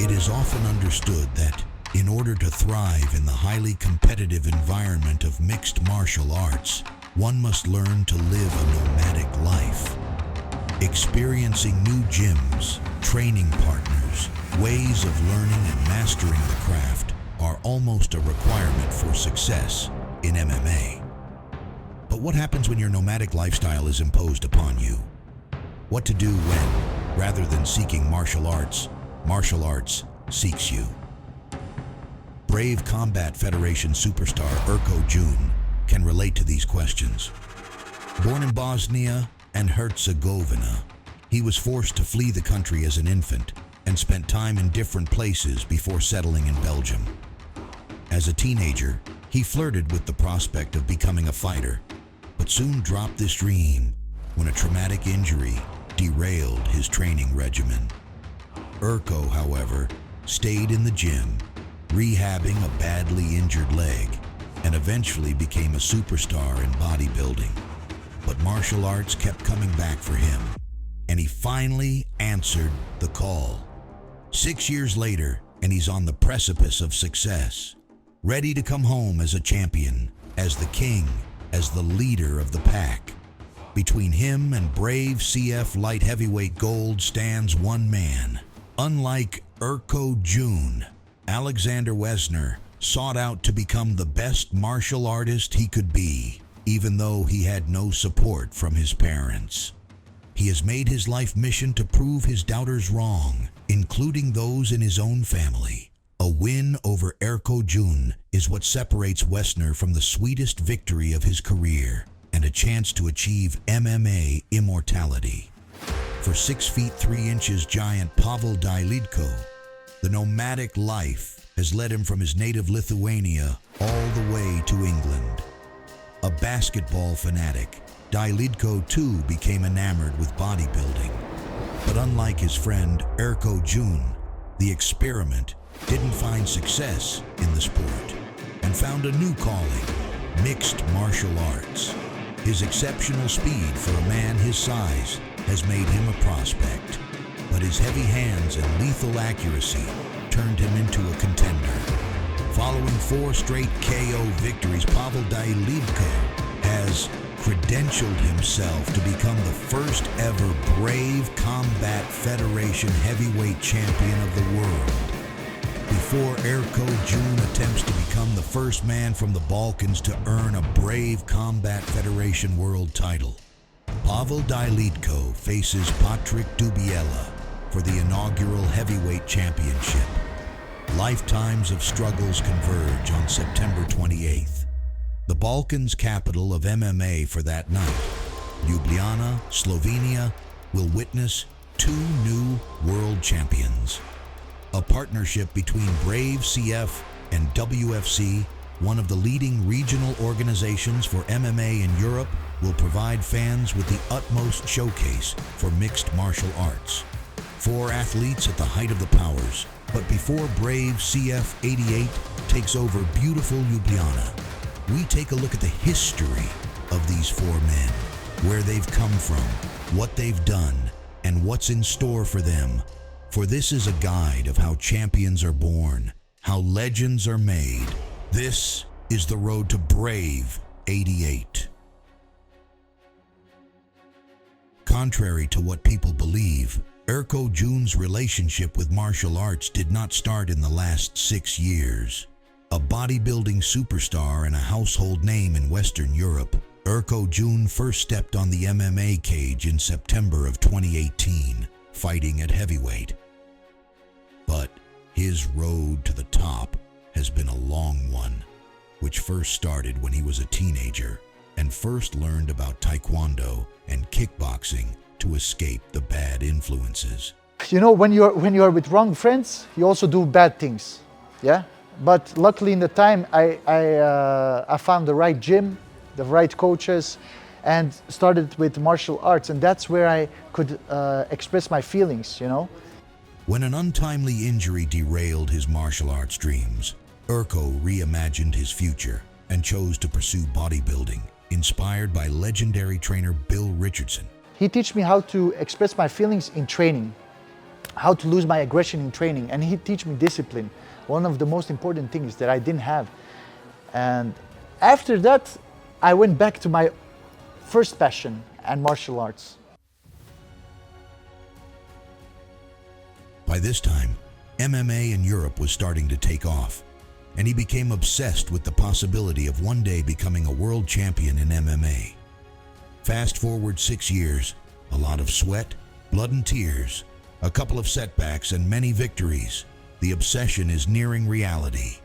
It is often understood that in order to thrive in the highly competitive environment of mixed martial arts, one must learn to live a nomadic life. Experiencing new gyms, training partners, ways of learning and mastering the craft are almost a requirement for success in MMA. But what happens when your nomadic lifestyle is imposed upon you? What to do when, rather than seeking martial arts seeks you? Brave Combat Federation superstar Erko Jun can relate to these questions. Born in Bosnia and Herzegovina, he was forced to flee the country as an infant and spent time in different places before settling in Belgium. As a teenager, he flirted with the prospect of becoming a fighter, but soon dropped this dream when a traumatic injury derailed his training regimen. Erko, however, stayed in the gym, rehabbing a badly injured leg, and eventually became a superstar in bodybuilding. But martial arts kept coming back for him, and he finally answered the call. 6 years later, and he's on the precipice of success, ready to come home as a champion, as the king, as the leader of the pack. Between him and brave CF light heavyweight gold stands one man. Unlike Erko Jun, Alexander Wesner sought out to become the best martial artist he could be, even though he had no support from his parents. He has made his life mission to prove his doubters wrong, including those in his own family. A win over Erko Jun is what separates Wesner from the sweetest victory of his career and a chance to achieve MMA immortality. For 6 feet 3 inches giant Pavel Dailidko, the nomadic life has led him from his native Lithuania all the way to England. A basketball fanatic, Dailidko too became enamored with bodybuilding. But unlike his friend Erko Jun, the experiment didn't find success in the sport and found a new calling, mixed martial arts. His exceptional speed for a man his size has made him a prospect, but his heavy hands and lethal accuracy turned him into a contender. Following 4 straight KO victories, Pavel Dailidko has credentialed himself to become the first ever Brave Combat Federation heavyweight champion of the world. Before Erko Jun attempts to become the first man from the Balkans to earn a Brave Combat Federation world title, Pavel Dailidko faces Patrick Dubiela for the inaugural heavyweight championship. Lifetimes of struggles converge on September 28th. The Balkans' capital of MMA for that night, Ljubljana, Slovenia, will witness 2 new world champions. A partnership between Brave CF and WFC, one of the leading regional organizations for MMA in Europe, will provide fans with the utmost showcase for mixed martial arts. 4 athletes at the height of the powers, but before Brave CF 88 takes over beautiful Ljubljana, we take a look at the history of these 4 men, where they've come from, what they've done, and what's in store for them. For this is a guide of how champions are born, how legends are made. This is the road to Brave 88. Contrary to what people believe, Erko Jun's relationship with martial arts did not start in the last 6 years. A bodybuilding superstar and a household name in Western Europe, Erko Jun first stepped on the MMA cage in September of 2018, fighting at heavyweight. But his road to the top has been a long one, which first started when he was a teenager and first learned about taekwondo and kickboxing to escape the bad influences. You know, when you're with wrong friends, you also do bad things, yeah? But luckily in the time, I found the right gym, the right coaches, and started with martial arts, and that's where I could express my feelings, you know? When an untimely injury derailed his martial arts dreams, Erko reimagined his future and chose to pursue bodybuilding, inspired by legendary trainer Bill Richardson. He taught me how to express my feelings in training. how to lose my aggression in training, and he teach me discipline. One of the most important things that I didn't have. And after that, I went back to my first passion and martial arts. By this time, MMA in Europe was starting to take off, and he became obsessed with the possibility of one day becoming a world champion in MMA. Fast forward 6 years, a lot of sweat, blood and tears, a couple of setbacks and many victories. The obsession is nearing reality.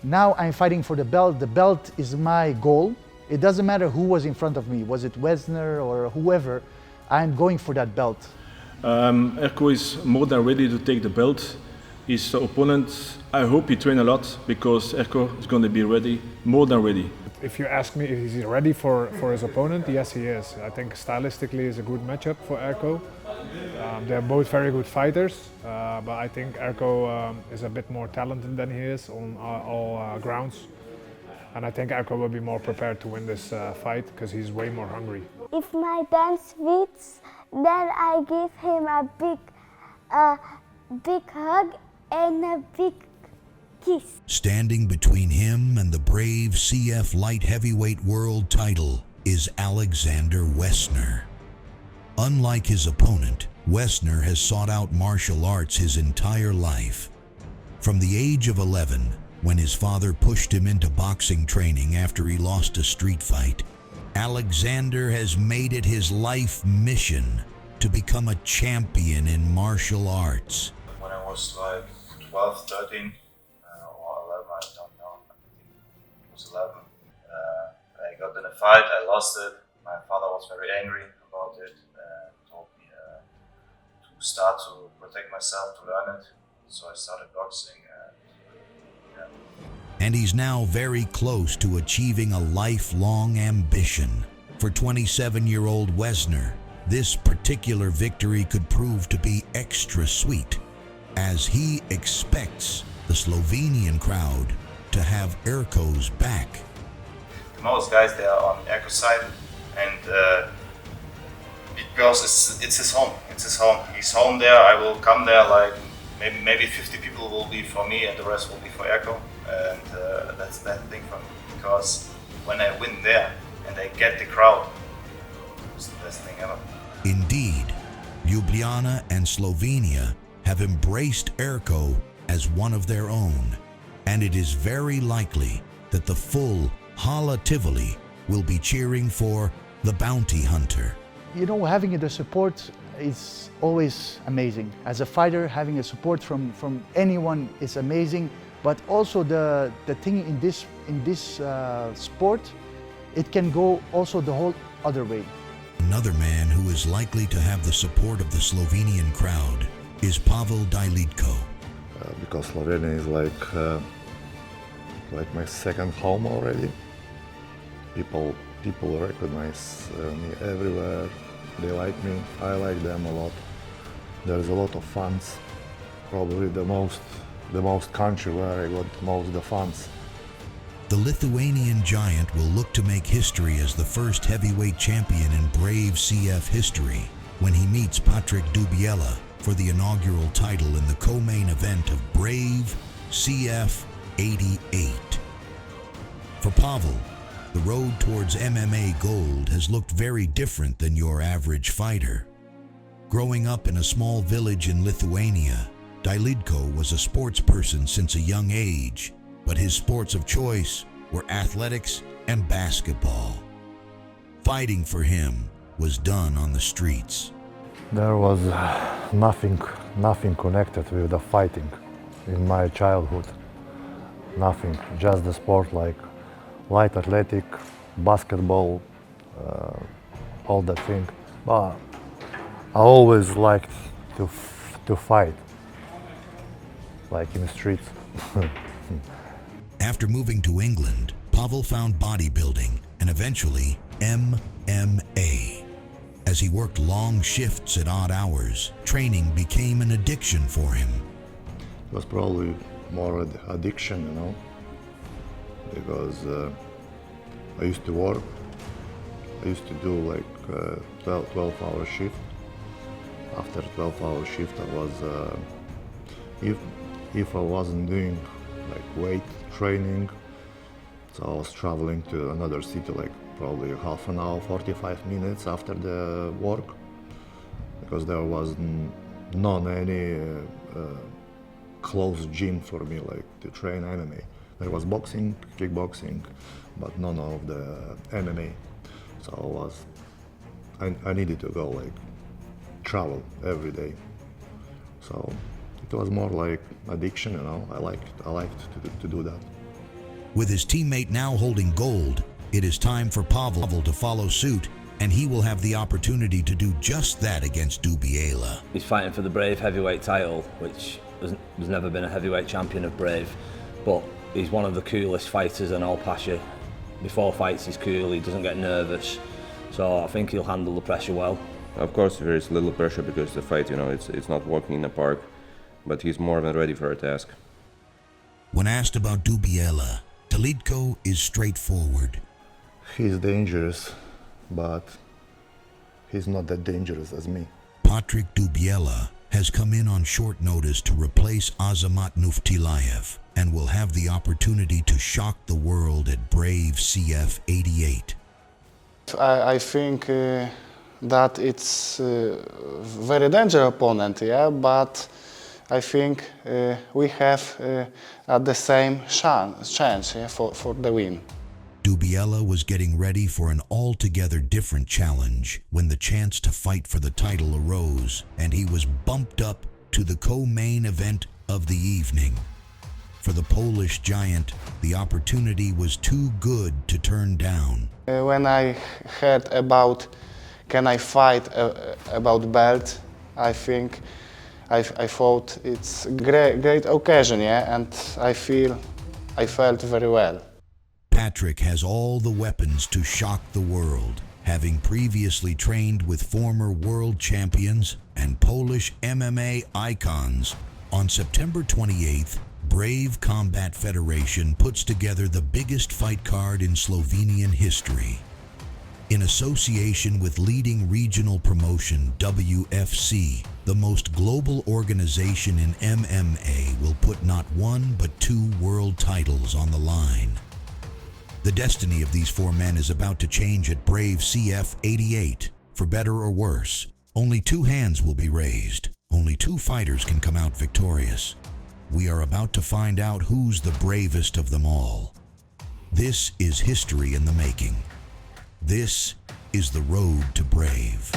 Now I'm fighting for the belt. The belt is my goal. It doesn't matter who was in front of me, was it Wesner or whoever, I'm going for that belt. Erko is more than ready to take the belt. His opponent, I hope he trained a lot, because Erko is going to be ready, more than ready. If you ask me if he's ready for his opponent, yes he is. I think stylistically is a good matchup for Erko. They're both very good fighters, but I think Erko is a bit more talented than he is on all grounds. And I think Erko will be more prepared to win this fight because he's way more hungry. If my band wins, then I give him a big hug and a big kiss. Standing between him and the brave CF light heavyweight world title is Alexander Wesner. Unlike his opponent, Wesner has sought out martial arts his entire life. From the age of 11, when his father pushed him into boxing training after he lost a street fight, Alexander has made it his life mission to become a champion in martial arts. When I was like 12, 13, or 11, I don't know, I think it was 11, I got in a fight, I lost it. My father was very angry about it, told me to start to protect myself, to learn it. So I started boxing. And he's now very close to achieving a lifelong ambition. For 27-year-old Wesner, this particular victory could prove to be extra sweet, as he expects the Slovenian crowd to have Erko's back. Most guys, they are on Erko's side, and because it's his home. It's his home. He's home there. I will come there. Like maybe 50 people will be for me, and the rest will be for Erko. And that's that thing for me, because when I win there and I get the crowd, it's the best thing ever. Indeed, Ljubljana and Slovenia have embraced Erko as one of their own, and it is very likely that the full Hala Tivoli will be cheering for the bounty hunter. You know, having the support is always amazing. As a fighter, having a support from anyone is amazing. But also the thing in this sport, it can go also the whole other way. Another man who is likely to have the support of the Slovenian crowd is Pavel Dailidko. Because Slovenia is like my second home already. People recognize me everywhere. They like me. I like them a lot. There's a lot of fans. Probably the most country where I got most of the fans. The Lithuanian giant will look to make history as the first heavyweight champion in brave CF history when he meets Patrik Dubiela for the inaugural title in the co-main event of Brave CF 88. For Pavel, the road towards MMA gold has looked very different than your average fighter. Growing up in a small village in Lithuania, Dailidko was a sports person since a young age, but his sports of choice were athletics and basketball. Fighting for him was done on the streets. There was nothing connected with the fighting in my childhood. Nothing, just the sport like light athletic, basketball, all that thing. But I always liked to fight, like in the streets. After moving to England, Pavel found bodybuilding and eventually MMA. As he worked long shifts at odd hours, training became an addiction for him. It was probably more addiction, you know, because I used to work. I used to do like 12-hour shift. after 12-hour shift, I was, if I wasn't doing like weight training, so I was traveling to another city like probably half an hour, 45 minutes after the work, because there was not any close gym for me like to train MMA. There was boxing, kickboxing, but none of the MMA. So I needed to go like travel every day. So it was more like addiction, you know. I liked to do that. With his teammate now holding gold, it is time for Pavel to follow suit, and he will have the opportunity to do just that against Dubiela. He's fighting for the Brave heavyweight title, which there's never been a heavyweight champion of Brave, but he's one of the coolest fighters in all Pasha. Before fights he's cool, he doesn't get nervous, so I think he'll handle the pressure well. Of course there is little pressure because the fight, you know, it's not walking in the park, but he's more than ready for a task. When asked about Dubiela, Dailidko is straightforward. He's dangerous, but he's not that dangerous as me. Patrick Dubiela has come in on short notice to replace Azamat Nuftilayev and will have the opportunity to shock the world at Brave CF 88. I think that it's a very dangerous opponent, yeah, but I think we have at the same chance yeah, for the win. Dubiela was getting ready for an altogether different challenge when the chance to fight for the title arose, and he was bumped up to the co-main event of the evening. For the Polish giant, the opportunity was too good to turn down. When I heard about can I fight about belt, I think I thought it's a great occasion, yeah, and I felt very well. Patrick has all the weapons to shock the world, having previously trained with former world champions and Polish MMA icons. On September 28th, Brave Combat Federation puts together the biggest fight card in Slovenian history. In association with leading regional promotion WFC, the most global organization in MMA will put not one but 2 world titles on the line. The destiny of these 4 men is about to change at Brave CF 88. For better or worse, only 2 hands will be raised. Only 2 fighters can come out victorious. We are about to find out who's the bravest of them all. This is history in the making. This is the road to Brave.